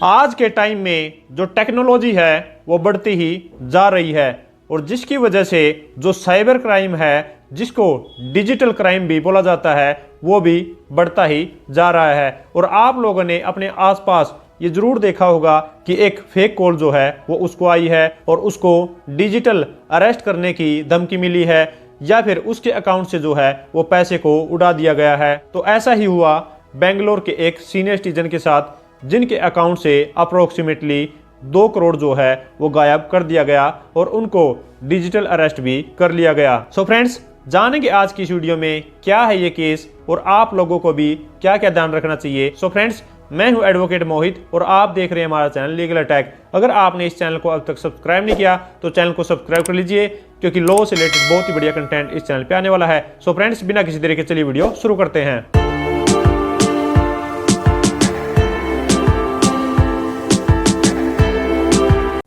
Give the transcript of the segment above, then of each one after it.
आज के टाइम में जो टेक्नोलॉजी है वो बढ़ती ही जा रही है और जिसकी वजह से जो साइबर क्राइम है, जिसको डिजिटल क्राइम भी बोला जाता है, वो भी बढ़ता ही जा रहा है। और आप लोगों ने अपने आसपास ये जरूर देखा होगा कि एक फेक कॉल जो है वो उसको आई है और उसको डिजिटल अरेस्ट करने की धमकी मिली है या फिर उसके अकाउंट से जो है वो पैसे को उड़ा दिया गया है। तो ऐसा ही हुआ बेंगलोर के एक सीनियर सिटीजन के साथ, जिनके अकाउंट से अप्रोक्सीमेटली 2 करोड़ जो है वो गायब कर दिया गया और उनको डिजिटल अरेस्ट भी कर लिया गया। सो फ्रेंड्स, जानेंगे आज की इस वीडियो में क्या है ये केस और आप लोगों को भी क्या क्या ध्यान रखना चाहिए। सो फ्रेंड्स, मैं हूं एडवोकेट मोहित और आप देख रहे हैं हमारा चैनल लीगल अटैक। अगर आपने इस चैनल को अब तक सब्सक्राइब नहीं किया तो चैनल को सब्सक्राइब कर लीजिए, क्योंकि लॉ से रिलेटेड बहुत ही बढ़िया कंटेंट इस चैनल पे आने वाला है। सो फ्रेंड्स, बिना किसी देरी के चलिए वीडियो शुरू करते हैं।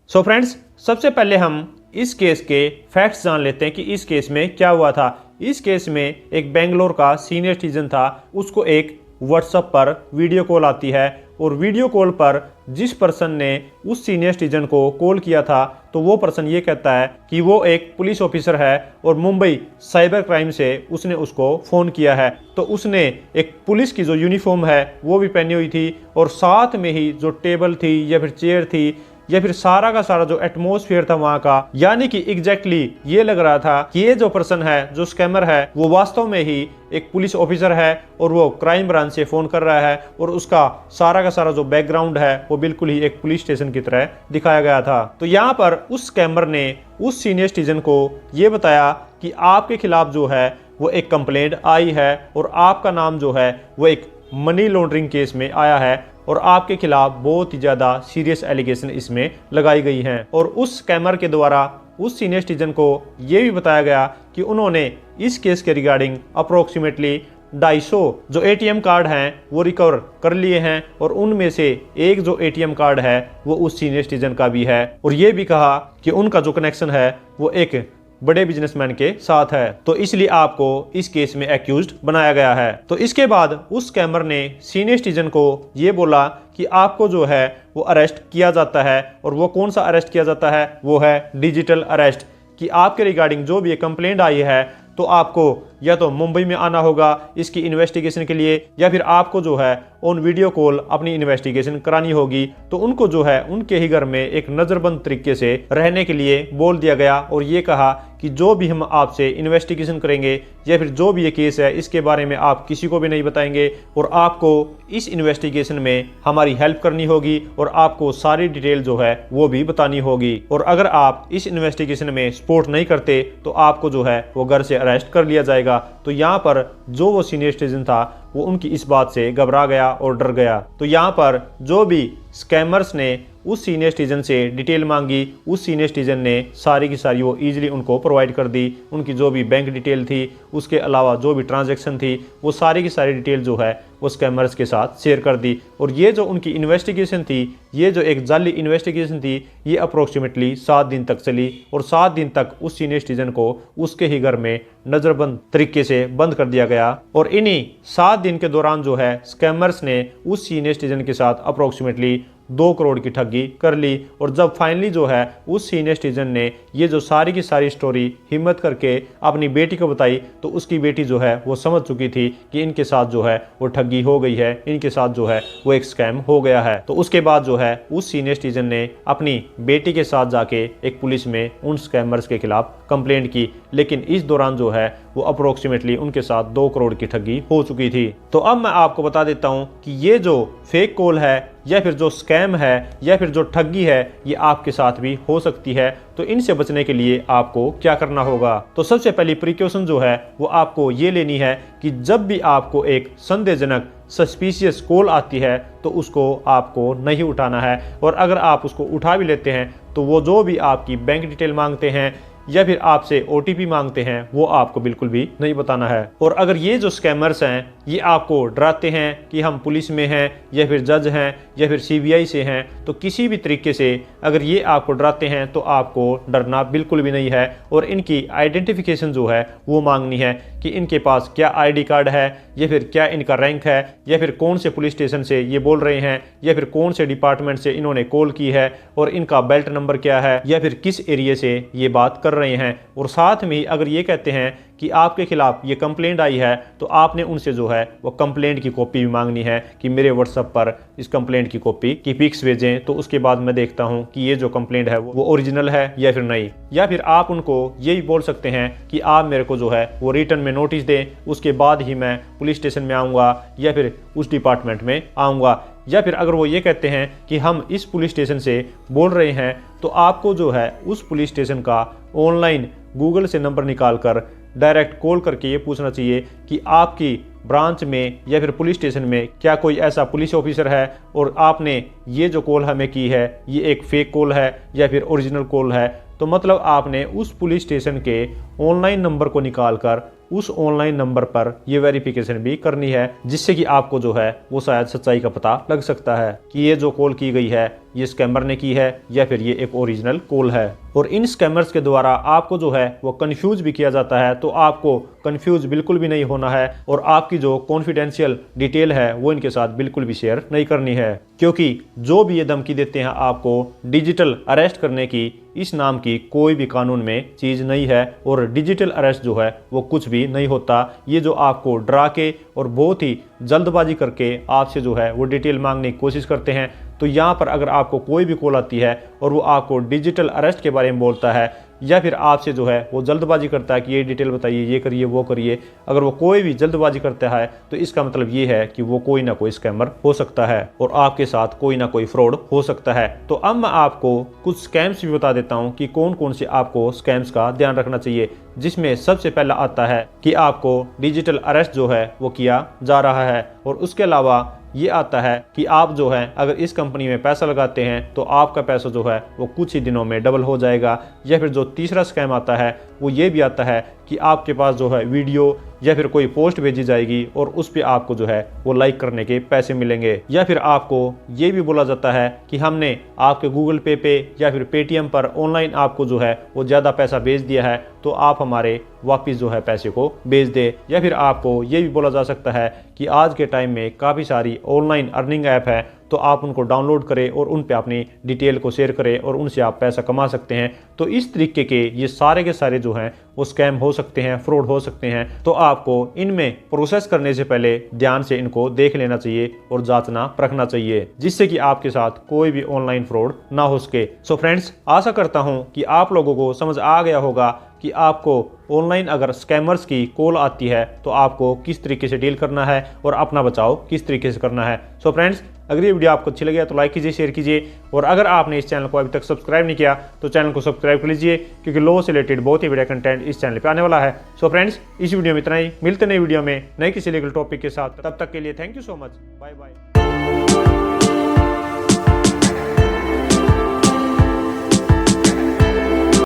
सो फ्रेंड्स, सबसे पहले हम इस केस के फैक्ट्स जान लेते हैं कि इस केस में क्या हुआ था। इस केस में एक बेंगलोर का सीनियर सिटीजन था, उसको एक व्हाट्सएप पर वीडियो कॉल आती है और वीडियो कॉल पर जिस पर्सन ने उस सीनियर सिटीजन को कॉल किया था तो वो पर्सन ये कहता है कि वो एक पुलिस ऑफिसर है और मुंबई साइबर क्राइम से उसने उसको फ़ोन किया है। तो उसने एक पुलिस की जो यूनिफॉर्म है वो भी पहनी हुई थी और साथ में ही जो टेबल थी या फिर चेयर थी या फिर सारा का सारा जो एटमॉस्फेयर था वहां का, यानी कि एग्जैक्टली ये लग रहा था कि ये जो पर्सन है, जो स्कैमर है, वो वास्तव में ही एक पुलिस ऑफिसर है और वो क्राइम ब्रांच से फोन कर रहा है और उसका सारा का सारा जो बैकग्राउंड है वो बिल्कुल ही एक पुलिस स्टेशन की तरह दिखाया गया था। तो यहाँ पर उस स्कैमर ने उस सीनियर सिटीजन को ये बताया कि आपके खिलाफ जो है वो एक कंप्लेंट आई है और आपका नाम जो है वो एक मनी लॉन्ड्रिंग केस में आया है और आपके खिलाफ बहुत ही ज़्यादा सीरियस एलिगेशन इसमें लगाई गई हैं। और उस स्कैमर के द्वारा उस सीनियर सिटीजन को ये भी बताया गया कि उन्होंने इस केस के रिगार्डिंग अप्रोक्सीमेटली 250 जो एटीएम कार्ड हैं वो रिकवर कर लिए हैं और उनमें से एक जो एटीएम कार्ड है वो उस सीनियर सिटीजन का भी है और ये भी कहा कि उनका जो कनेक्शन है वो एक बड़े बिजनेसमैन के साथ है, तो इसलिए आपको इस केस में एक्यूज्ड बनाया गया है। तो इसके बाद उस स्कैमर ने सीनियर सिटीजन को ये बोला कि आपको जो है वो अरेस्ट किया जाता है और वो कौन सा अरेस्ट किया जाता है, वो है डिजिटल अरेस्ट। कि आपके रिगार्डिंग जो भी कंप्लेंट आई है तो आपको या तो मुंबई में आना होगा इसकी इन्वेस्टिगेशन के लिए या फिर आपको जो है ऑन वीडियो कॉल अपनी इन्वेस्टिगेशन करानी होगी। तो उनको जो है उनके ही घर में एक नज़रबंद तरीके से रहने के लिए बोल दिया गया और ये कहा कि जो भी हम आपसे इन्वेस्टिगेशन करेंगे या फिर जो भी ये केस है इसके बारे में आप किसी को भी नहीं बताएंगे और आपको इस इन्वेस्टिगेशन में हमारी हेल्प करनी होगी और आपको सारी डिटेल जो है वो भी बतानी होगी। और अगर आप इस इन्वेस्टिगेशन में सपोर्ट नहीं करते तो आपको जो है वो घर से अरेस्ट कर लिया जाएगा। तो यहाँ पर जो वो सीनियर सिटीजन था वो उनकी इस बात से घबरा गया और डर गया। तो यहाँ पर जो भी स्कैमर्स ने उस सीनियर सिटीजन से डिटेल मांगी, उस सीनियर सिटीजन ने सारी की सारी वो इजीली उनको प्रोवाइड कर दी। उनकी जो भी बैंक डिटेल थी, उसके अलावा जो भी ट्रांजैक्शन थी, वो सारी की सारी डिटेल जो है वो स्कैमर्स के साथ शेयर कर दी। और ये जो उनकी इन्वेस्टिगेशन थी, ये जो एक जाली इन्वेस्टिगेशन थी, ये अप्रोक्सीमेटली 7 दिन तक चली और 7 दिन तक उस सीनियर सिटीजन को उसके ही घर में नज़रबंद तरीके से बंद कर दिया गया। और इन्हीं 7 दिन के दौरान जो है स्कैमर्स ने उस सीनियर सिटीजन के साथ अप्रोक्सीमेटली 2 करोड़ की ठगी कर ली। और जब फाइनली जो है उस सीनियर सिटीजन ने ये जो सारी की सारी स्टोरी हिम्मत करके अपनी बेटी को बताई तो उसकी बेटी जो है वो समझ चुकी थी कि इनके साथ जो है वो ठगी हो गई है, इनके साथ जो है वो एक स्कैम हो गया है। तो उसके बाद जो है उस सीनियर सिटीजन ने अपनी बेटी के साथ जाके एक पुलिस में उन स्कैमर्स के खिलाफ कंप्लेंट की, लेकिन इस दौरान जो है वो अप्रोक्सीमेटली उनके साथ 2 करोड़ की ठगी हो चुकी थी। तो अब मैं आपको बता देता हूं कि ये जो फेक कॉल है या फिर जो स्कैम है या फिर जो ठगी है ये आपके साथ भी हो सकती है। तो इनसे बचने के लिए आपको क्या करना होगा? तो सबसे पहली प्रिकॉशन जो है वो आपको ये लेनी है कि जब भी आपको एक संदेहजनक सस्पिशियस कॉल आती है तो उसको आपको नहीं उठाना है। और अगर आप उसको उठा भी लेते हैं तो वो जो भी आपकी बैंक डिटेल मांगते हैं या फिर आपसे OTP मांगते हैं वो आपको बिल्कुल भी नहीं बताना है। और अगर ये जो स्कैमर्स हैं ये आपको डराते हैं कि हम पुलिस में हैं या फिर जज हैं या फिर सीबीआई से हैं, तो किसी भी तरीके से अगर ये आपको डराते हैं तो आपको डरना बिल्कुल भी नहीं है। और इनकी आइडेंटिफिकेशन जो है वो मांगनी है कि इनके पास क्या आईडी कार्ड है या फिर क्या इनका रैंक है या फिर कौन से पुलिस स्टेशन से ये बोल रहे हैं या फिर कौन से डिपार्टमेंट से इन्होंने कॉल की है और इनका बेल्ट नंबर क्या है या फिर किस एरिया से ये बात कर रहे हैं। और साथ में अगर ये कहते हैं कि आपके खिलाफ ये कंप्लेंट आई है तो आपने उनसे जो है वो कंप्लेंट की कॉपी भी मांगनी है कि मेरे व्हाट्सएप पर इस कंप्लेंट की कॉपी की पिक्स भेजें, तो उसके बाद मैं देखता हूं कि ये जो कंप्लेंट है वो ओरिजिनल है या फिर नहीं। या फिर आप उनको ये भी बोल सकते हैं कि आप मेरे को जो है वो रिटर्न में नोटिस दें, उसके बाद ही मैं पुलिस स्टेशन में आऊँगा या फिर उस डिपार्टमेंट में आऊँगा। या फिर अगर वो ये कहते हैं कि हम इस पुलिस स्टेशन से बोल रहे हैं तो आपको जो है उस पुलिस स्टेशन का ऑनलाइन गूगल से नंबर निकाल कर डायरेक्ट कॉल करके ये पूछना चाहिए कि आपकी ब्रांच में या फिर पुलिस स्टेशन में क्या कोई ऐसा पुलिस ऑफिसर है और आपने ये जो कॉल हमें की है ये एक फेक कॉल है या फिर ओरिजिनल कॉल है। तो मतलब आपने उस पुलिस स्टेशन के ऑनलाइन नंबर को निकाल कर उस ऑनलाइन नंबर पर यह वेरिफिकेशन भी करनी है, जिससे कि आपको जो है वो शायद सच्चाई का पता लग सकता है कि ये जो कॉल की गई है ये स्कैमर ने की है या फिर ये एक ओरिजिनल कॉल है। और इन स्कैमर्स के द्वारा आपको जो है वो कंफ्यूज भी किया जाता है, तो आपको कंफ्यूज बिल्कुल भी नहीं होना है और आपकी जो कॉन्फिडेंशियल डिटेल है वो इनके साथ बिल्कुल भी शेयर नहीं करनी है, क्योंकि जो भी ये धमकी देते हैं आपको डिजिटल अरेस्ट करने की, इस नाम की कोई भी कानून में चीज़ नहीं है और डिजिटल अरेस्ट जो है वो कुछ भी नहीं होता। ये जो आपको डरा के और बहुत ही जल्दबाजी करके आपसे जो है वो डिटेल मांगने की कोशिश करते हैं, तो यहाँ पर अगर आपको कोई भी कॉल आती है और वो आपको डिजिटल अरेस्ट के बारे में बोलता है या फिर आपसे जो है वो जल्दबाजी करता है कि ये डिटेल बताइए, ये करिए, वो करिए, अगर वो कोई भी जल्दबाजी करता है तो इसका मतलब ये है कि वो कोई ना कोई स्कैमर हो सकता है और आपके साथ कोई ना कोई फ्रॉड हो सकता है। तो अब मैं आपको कुछ स्कैम्स भी बता देता हूँ कि कौन कौन से आपको स्कैम्स का ध्यान रखना चाहिए, जिसमें सबसे पहला आता है कि आपको डिजिटल अरेस्ट जो है वो किया जा रहा है। और उसके अलावा ये आता है कि आप जो है अगर इस कंपनी में पैसा लगाते हैं तो आपका पैसा जो है वो कुछ ही दिनों में डबल हो जाएगा। या फिर जो तीसरा स्कैम आता है वो ये भी आता है कि आपके पास जो है वीडियो या फिर कोई पोस्ट भेजी जाएगी और उस पे आपको जो है वो लाइक करने के पैसे मिलेंगे। या फिर आपको ये भी बोला जाता है कि हमने आपके गूगल पे या फिर पेटीएम पर ऑनलाइन आपको जो है वो ज़्यादा पैसा भेज दिया है, तो आप हमारे वापस जो है पैसे को भेज दे। या फिर आपको ये भी बोला जा सकता है कि आज के टाइम में काफ़ी सारी ऑनलाइन अर्निंग ऐप है, तो आप उनको डाउनलोड करें और उन पे अपनी डिटेल को शेयर करें और उनसे आप पैसा कमा सकते हैं। तो इस तरीके के ये सारे के सारे जो हैं वो स्कैम हो सकते हैं, फ्रॉड हो सकते हैं। तो आपको इनमें प्रोसेस करने से पहले ध्यान से इनको देख लेना चाहिए और जांचना परखना चाहिए, जिससे कि आपके साथ कोई भी ऑनलाइन फ्रॉड ना हो सके। सो फ्रेंड्स, आशा करता हूं कि आप लोगों को समझ आ गया होगा कि आपको ऑनलाइन अगर स्कैमर्स की कॉल आती है तो आपको किस तरीके से डील करना है और अपना बचाव किस तरीके से करना है। सो फ्रेंड्स, अगर ये वीडियो आपको अच्छी लगी तो लाइक कीजिए, शेयर कीजिए और अगर आपने इस चैनल को अभी तक सब्सक्राइब नहीं किया तो चैनल को सब्सक्राइब कर लीजिए, क्योंकि लॉ से रिलेटेड बहुत ही बढ़िया कंटेंट इस चैनल पे आने वाला है। सो फ्रेंड्स, इस वीडियो में इतना ही। मिलते नए वीडियो में नए किसी लीगल टॉपिक के साथ, तब तक के लिए thank you so much, bye bye.